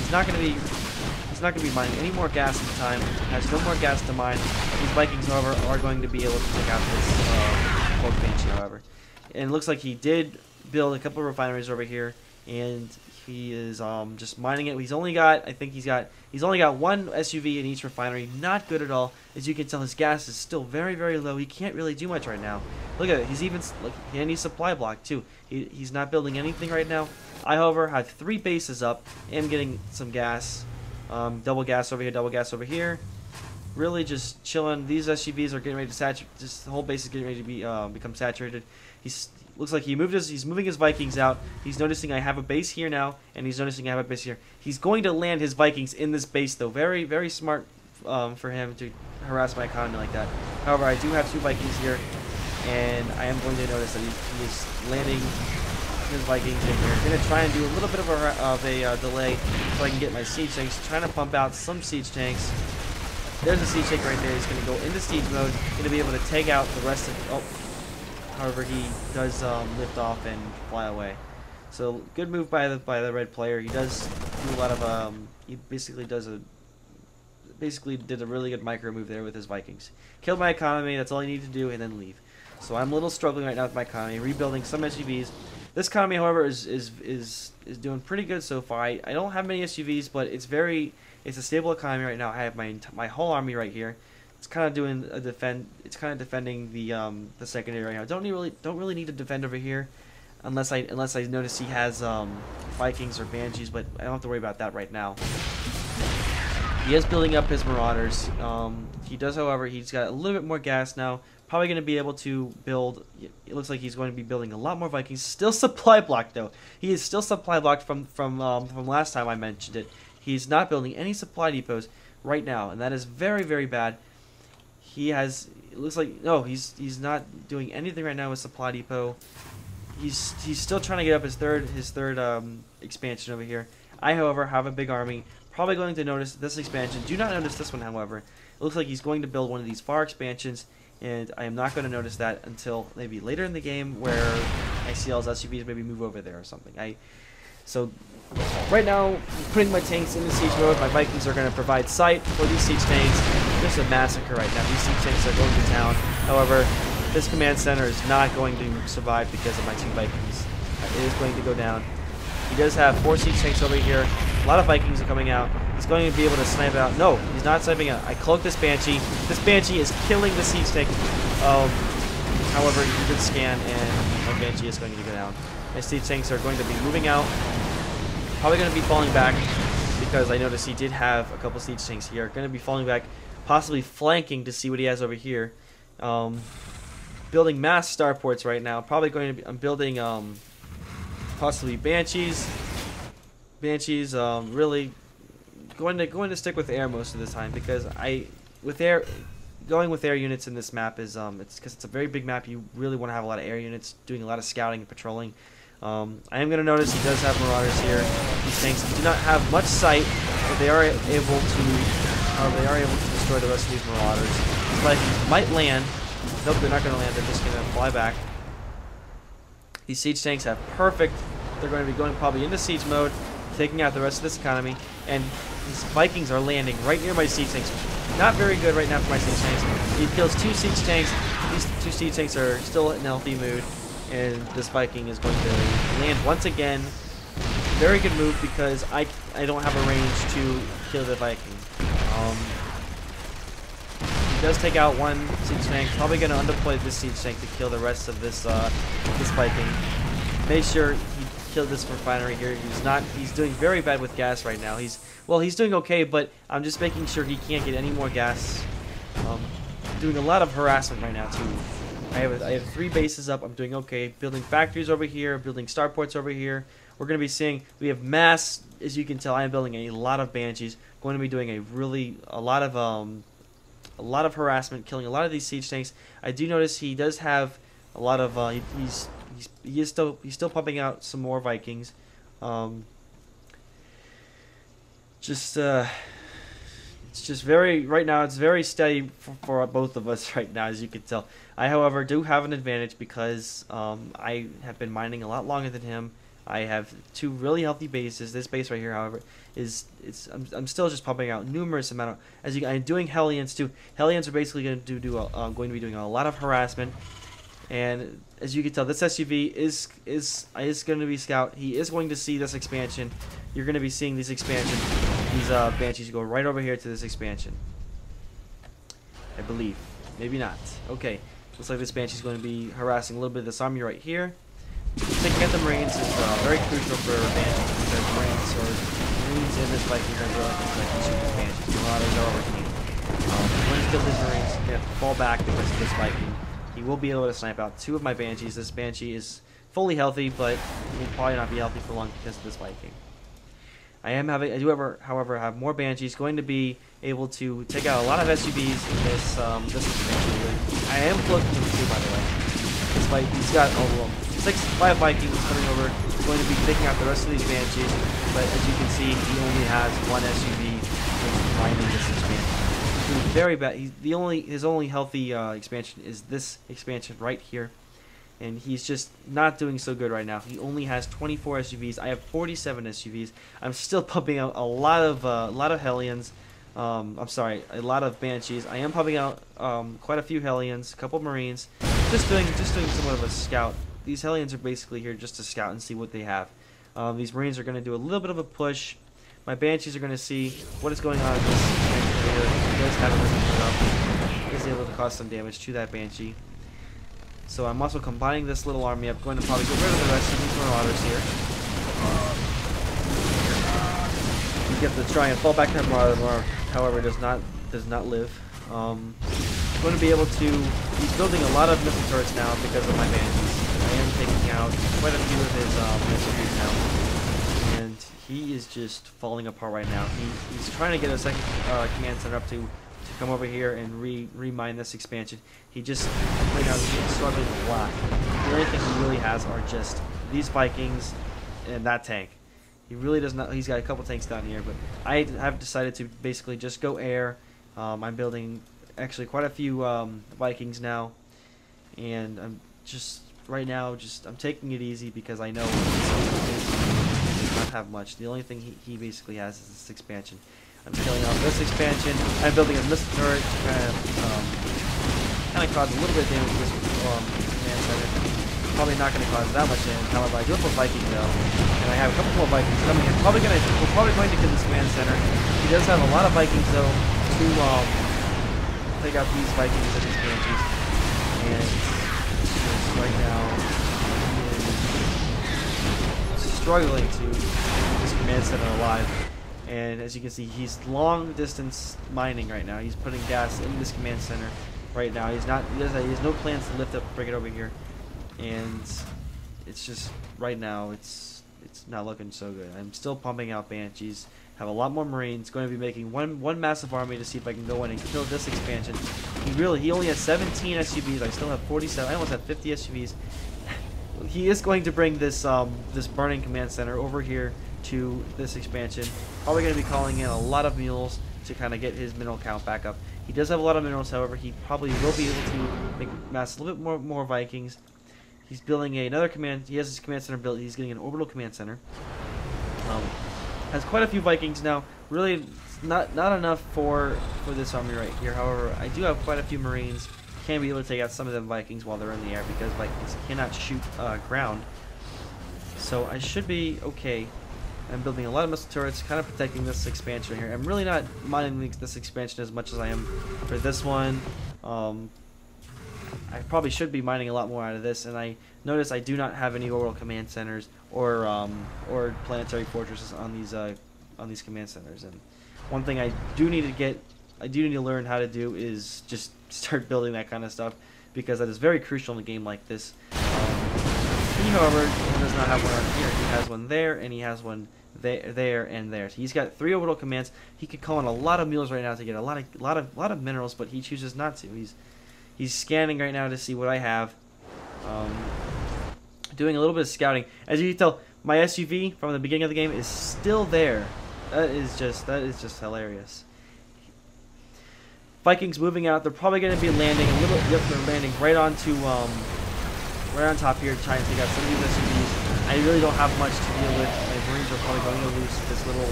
he's not going to be mining any more gas at the time. Has no more gas to mine. These Vikings, however, are going to be able to take out this Cold Banshee, however. And it looks like he did build a couple of refineries over here, and he is just mining it. He's only got, I think he's only got one SUV in each refinery. Not good at all. As you can tell, his gas is still very, very low. He can't really do much right now. Look at it. He's even, look, he needs supply block too. He's not building anything right now. I, however, have 3 bases up. Am getting some gas. Double gas over here, double gas over here. Really just chilling. These SUVs are getting ready to saturate. Just the whole base is getting ready to be become saturated. Looks like he's moving his Vikings out. He's noticing I have a base here now, and he's noticing I have a base here. He's going to land his Vikings in this base, though. Very, very smart for him to harass my economy like that. However, I do have 2 Vikings here, and I am going to notice that he is landing his Vikings in here. I'm going to try and do a little bit of a delay so I can get my siege tanks. Trying to pump out some siege tanks. There's a siege tank right there. He's going to go into siege mode. Going to be able to take out the rest of... Oh. However, he does lift off and fly away. So good move by the red player. He does do a lot of he basically did a really good micro move there with his Vikings. Killed my economy. That's all he needed to do, and then leave. So I'm a little struggling right now with my economy, rebuilding some SUVs. This economy, however, is doing pretty good so far. I don't have many SUVs, but it's a stable economy right now. I have my whole army right here. It's kind of doing a It's kind of defending the secondary right now. Don't really need to defend over here, unless I notice he has Vikings or Banshees, but I don't have to worry about that right now. He is building up his Marauders. He does, however, he's got a little bit more gas now. Probably going to be able to build. It looks like he's going to be building a lot more Vikings. Still supply blocked though. He is still supply blocked from last time I mentioned it. He's not building any supply depots right now, and that is very, very bad. He has, it looks like, no, he's not doing anything right now with supply depot. He's still trying to get up his third expansion over here. I, however, have a big army. Probably going to notice this expansion. Do not notice this one, however. It looks like he's going to build one of these far expansions, and I am not going to notice that until maybe later in the game where I see all his SUVs maybe move over there or something. So right now, putting my tanks into siege mode. My Vikings are going to provide sight for these siege tanks. There's a massacre right now. These siege tanks are going to town. However, this command center is not going to survive because of my 2 Vikings. It is going to go down. He does have 4 siege tanks over here. A lot of Vikings are coming out. He's going to be able to snipe out. No, he's not sniping out. I cloaked this Banshee. This Banshee is killing the siege tank. However, you did scan, and my Banshee is going to go down. My siege tanks are going to be moving out. Probably going to be falling back because I noticed he did have a couple siege tanks here. Going to be falling back, possibly flanking to see what he has over here. Building mass starports right now. Probably going to be. I'm building possibly Banshees. Really going to stick with air most of the time because going with air units in this map is it's because it's a very big map. You really want to have a lot of air units doing a lot of scouting and patrolling. I am going to notice he does have Marauders here. These tanks do not have much sight, but they are able to destroy the rest of these Marauders. These Vikings might land. Nope, they're not going to land. They're just going to fly back. These siege tanks have perfect. They're going to be going probably into siege mode, taking out the rest of this economy. And these Vikings are landing right near my siege tanks. Not very good right now for my siege tanks. He kills 2 siege tanks. These 2 siege tanks are still in healthy mood. And this Viking is going to land once again. Very good move because I don't have a range to kill the Viking. He does take out 1 siege tank. Probably going to undeploy this siege tank to kill the rest of this this Viking. Make sure he killed this refinery here. He's doing very bad with gas right now. He's doing okay, but I'm just making sure he can't get any more gas. Doing a lot of harassment right now too. I have 3 bases up. I'm doing okay. Building factories over here, building starports over here. We're going to be seeing, we have mass, as you can tell, I am building a lot of Banshees. Going to be doing a lot of harassment, killing a lot of these siege tanks. I do notice he does have a lot of, he's still pumping out some more Vikings. It's just very, right now, it's very steady for both of us right now, as you can tell. I, however, do have an advantage because I have been mining a lot longer than him. I have 2 really healthy bases. This base right here, however, I'm still just pumping out numerous amount of, I'm doing Hellions too. Hellions are basically going to going to be doing a lot of harassment, and as you can tell, this SUV is going to be scout. He is going to see this expansion. You're going to be seeing these expansion. These Banshees go right over here to this expansion, I believe. Maybe not. Okay, looks like this Banshee's going to be harassing a little bit of this army right here. Taking out the Marines is very crucial for Banshees, because Marines in this Viking are really like super Banshees. Marauders are overheating. When he kills his Marines, they have to fall back because of this Viking. He will be able to snipe out 2 of my Banshees. This Banshee is fully healthy, but will probably not be healthy for long because of this Viking. I do however have more Banshees, going to be able to take out a lot of SUVs in this expansion. I am close to them too, by the way. This Viking, he's got 5 Vikings coming over. He's going to be taking out the rest of these Banshees, but as you can see, he only has 1 SUV finding this expansion. He's doing very bad. His only healthy expansion is this expansion right here, and he's just not doing so good right now. He only has 24 SUVs. I have 47 SUVs. I'm still pumping out a lot of Hellions. I'm sorry, a lot of Banshees. I am pumping out quite a few Hellions, a couple Marines. Just doing somewhat of a scout. These Hellions are basically here just to scout and see what they have. These Marines are going to do a little bit of a push. My Banshees are going to see what is going on in this expansion here. He does have everything up. He is able to cause some damage to that Banshee. So I'm also combining this little army. I'm going to probably get rid of the rest of these Marauders here. You get to try and fall back to that Marauder, however, does not live. I'm going to be able to. He's building a lot of missile turrets now because of my Banshees. I am taking out quite a few of his SUVs now, and he is just falling apart right now. He's trying to get a second command center up to come over here and remine this expansion. He just right now is struggling a lot. The only thing he really has are just these Vikings and that tank. He really does not. He's got a couple tanks down here, but I have decided to basically just go air. I'm building actually quite a few Vikings now, and I'm just right now I'm taking it easy because I know he does not have much. The only thing he basically has is this expansion. I'm killing off this expansion. I'm building a missile turret to kind of cause a little bit of damage to this command center. Probably not going to cause that much damage. However, I do have a Viking though, and I have a couple more Vikings coming in. We're probably going to kill this command center. He does have a lot of Vikings though to take out these Vikings and these Banshees. And right now he is struggling to keep this command center alive. And as you can see, he's long distance mining right now. He's putting gas in this command center right now. He has no plans to lift up, bring it over here, and it's just right now it's not looking so good. I'm still pumping out Banshees. Have a lot more Marines. Going to be making one massive army to see if I can go in and kill this expansion. He only has 17 SUVs. I still have 47. I almost have 50 SUVs. He is going to bring this this burning command center over here to this expansion. Probably going to be calling in a lot of mules to kind of get his mineral count back up. He does have a lot of minerals, however. He probably will be able to mass a little bit more Vikings. He's building another command. He has his command center built. He's getting an orbital command center. Has quite a few Vikings now. Really, not enough for this army right here. However, I do have quite a few Marines. Can be able to take out some of them Vikings while they're in the air because Vikings cannot shoot ground. So I should be okay. I'm building a lot of missile turrets, kind of protecting this expansion here. I'm really not mining this expansion as much as I am for this one. I probably should be mining a lot more out of this, and I notice I do not have any orbital command centers or planetary fortresses on these command centers. And one thing I do need to learn how to do is just start building that kind of stuff, because that is very crucial in a game like this. He, however, does not have one on here. He has one there, and he has one there, and there. So he's got 3 orbital commands. He could call in a lot of mules right now to get a lot of minerals, but he chooses not to. He's scanning right now to see what I have. Doing a little bit of scouting. As you can tell, my SUV from the beginning of the game is still there. That is just hilarious. Vikings moving out. They're probably going to be landing a little. Yep, they're landing right onto right on top here, trying to take out some of these SUVs. I really don't have much to deal with. My Marines are probably going to lose this little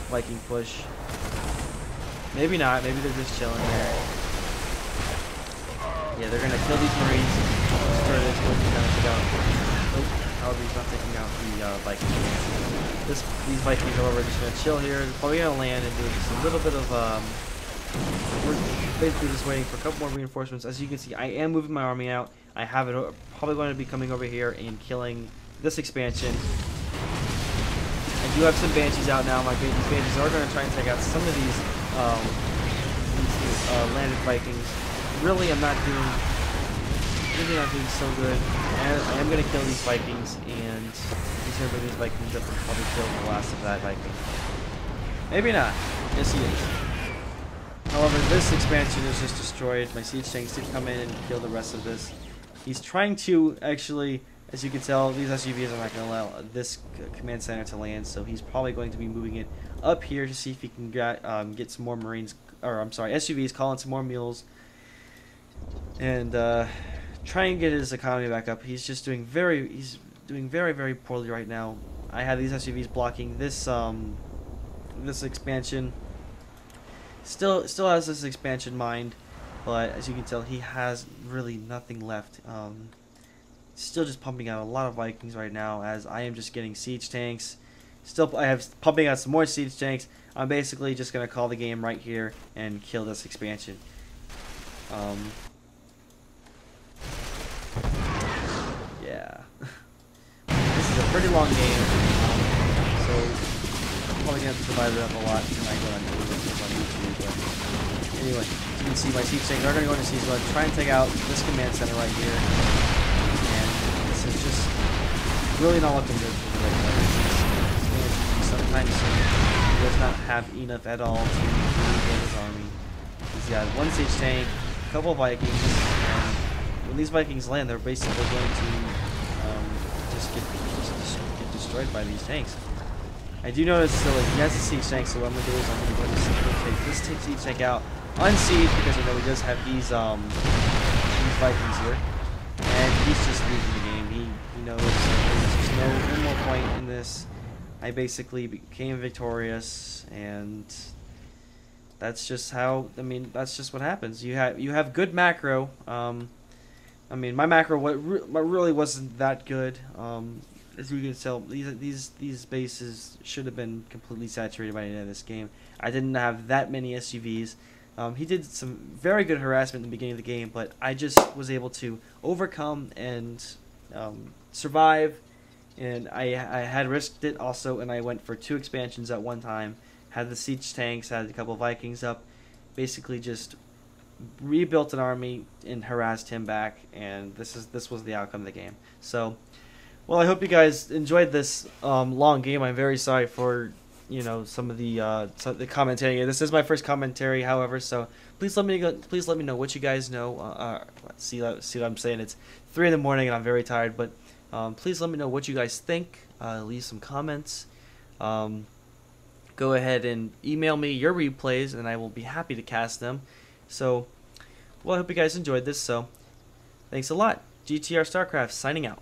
Viking push. Maybe not. Maybe they're just chilling there. Yeah, they're gonna kill these Marines. Destroy this. However, he's not taking out the Vikings. These Vikings, however, are just gonna chill here. They're probably gonna land and do just a little bit of. We're basically just waiting for a couple more reinforcements. As you can see, I am moving my army out. I have it probably going to be coming over here and killing this expansion. I do have some Banshees out now. My Banshees are going to try and take out some of these landed Vikings. Really, I'm not doing so good. I am going to kill these Vikings, and he's going to bring these Vikings up and probably kill the last of that Viking. Maybe not. Yes, he is. However, this expansion is just destroyed. My siege tanks did come in and kill the rest of this. He's trying to actually, as you can tell, these SUVs are not going to allow this command center to land, so he's probably going to be moving it up here to see if he can get some more Marines, or I'm sorry, SUVs, call in some more mules, and try and get his economy back up. He's just doing very poorly right now. I have these SUVs blocking this this expansion. Still has this expansion mind, but as you can tell, he has really nothing left. Still just pumping out a lot of Vikings right now, as I am just getting siege tanks. I have pumping out some more siege tanks. I'm basically just gonna call the game right here and kill this expansion. Yeah, this is a pretty long game, so I'm probably gonna have to divide it up a lot when I go on YouTube. But anyway, as you can see, my siege tanks are gonna go into siege mode, try and take out this command center right here, and this is just really not looking good for the right player. Sometimes he does not have enough at all to rebuild his army. He's got one siege tank, a couple of Vikings, and when these Vikings land, they're basically going to just get destroyed by these tanks. I do notice, so like, he has a siege tank, so what I'm going to do is I'm going to take this siege tank out, unsiege, because I know he does have these Vikings here, and he's just losing the game. He knows there's just no more point in this. I basically became victorious, and that's just how. I mean, that's just what happens. You have good macro. I mean, my macro really wasn't that good. As you can tell, these bases should have been completely saturated by the end of this game. I didn't have that many SUVs. He did some very good harassment in the beginning of the game, but I just was able to overcome and survive. And I had risked it also, and I went for 2 expansions at one time. Had the siege tanks, had a couple of Vikings up, basically just rebuilt an army and harassed him back, and this was the outcome of the game. So, well, I hope you guys enjoyed this long game. I'm very sorry for some of the commentary. This is my first commentary, however, so please let me know what you guys know. See what I'm saying? It's 3 in the morning and I'm very tired, but please let me know what you guys think. Leave some comments. Go ahead and email me your replays, and I will be happy to cast them. So, well, I hope you guys enjoyed this. So, thanks a lot. GTR Starcraft signing out.